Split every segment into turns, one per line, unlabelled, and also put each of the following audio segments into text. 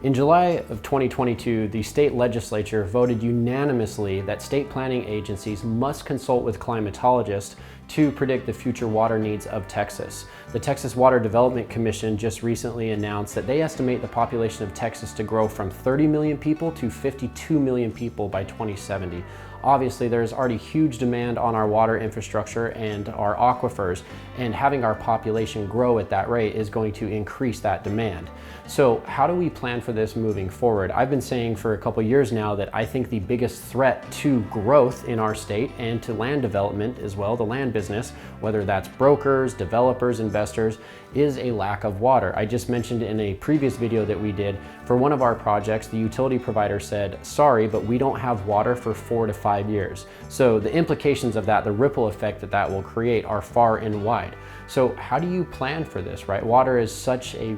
In July of 2022, the state legislature voted unanimously that state planning agencies must consult with climatologists to predict the future water needs of Texas. The Texas Water Development Commission just recently announced that they estimate the population of Texas to grow from 30 million people to 52 million people by 2070. Obviously, there's already huge demand on our water infrastructure and our aquifers, and having our population grow at that rate is going to increase that demand. So how do we plan for this moving forward? I've been saying for a couple years now that I think the biggest threat to growth in our state and to land development as well, the land business, whether that's brokers, developers, investors, is a lack of water. I just mentioned in a previous video that we did, for one of our projects, the utility provider said, sorry, but we don't have water for 4 to 5 years. So the implications of that, the ripple effect that that will create, are far and wide. So how do you plan for this, right? Water is such a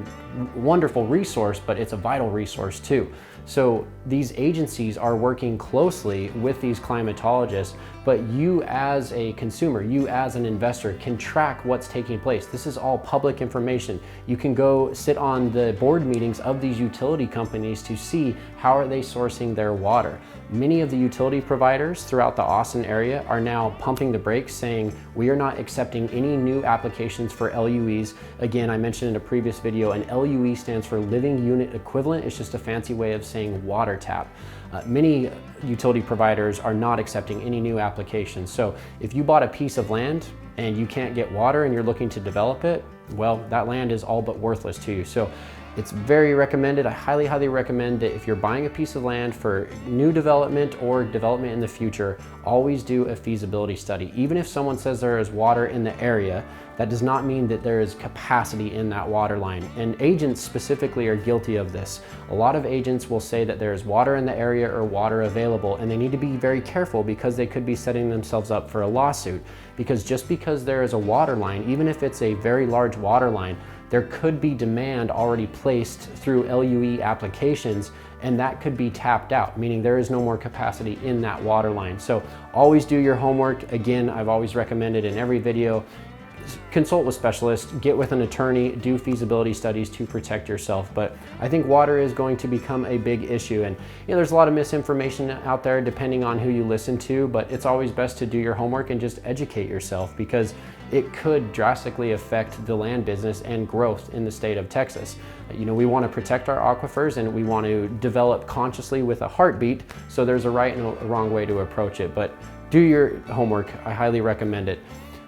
wonderful resource, but it's a vital resource too. So these agencies are working closely with these climatologists, but you as a consumer, you as an investor can track what's taking place. This is all public information. You can go sit on the board meetings of these utility companies to see how are they sourcing their water. Many of the utility providers throughout the Austin area are now pumping the brakes, saying we are not accepting any new applications for LUEs. Again, I mentioned in a previous video, an LUE stands for Living Unit Equivalent. It's just a fancy way of saying water tap. Many utility providers are not accepting any new applications. So if you bought a piece of land and you can't get water and you're looking to develop it, well, that land is all but worthless to you. So it's very recommended. I highly, highly recommend that if you're buying a piece of land for new development or development in the future, always do a feasibility study. Even if someone says there is water in the area, that does not mean that there is capacity in that water line. And agents specifically are guilty of this. A lot of agents will say that there is water in the area or water available, and they need to be very careful because they could be setting themselves up for a lawsuit. Because just because there is a water line, even if it's a very large water line, there could be demand already placed through LUE applications, and that could be tapped out, meaning there is no more capacity in that water line. So always do your homework. Again, I've always recommended in every video, consult with specialists, get with an attorney, do feasibility studies to protect yourself. But I think water is going to become a big issue, and there's a lot of misinformation out there depending on who you listen to, but it's always best to do your homework and just educate yourself, because it could drastically affect the land business and growth in the state of Texas. We want to protect our aquifers and we want to develop consciously with a heartbeat, so there's a right and a wrong way to approach it. But do your homework. I highly recommend it.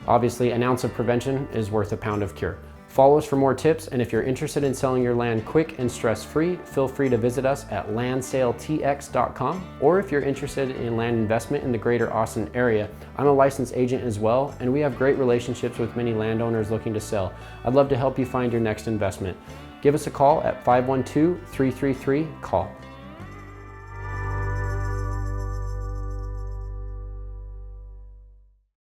Obviously, an ounce of prevention is worth a pound of cure. Follow us for more tips, and if you're interested in selling your land quick and stress-free, feel free to visit us at landsaletx.com. Or if you're interested in land investment in the greater Austin area, I'm a licensed agent as well, and we have great relationships with many landowners looking to sell. I'd love to help you find your next investment. Give us a call at 512-333-CALL.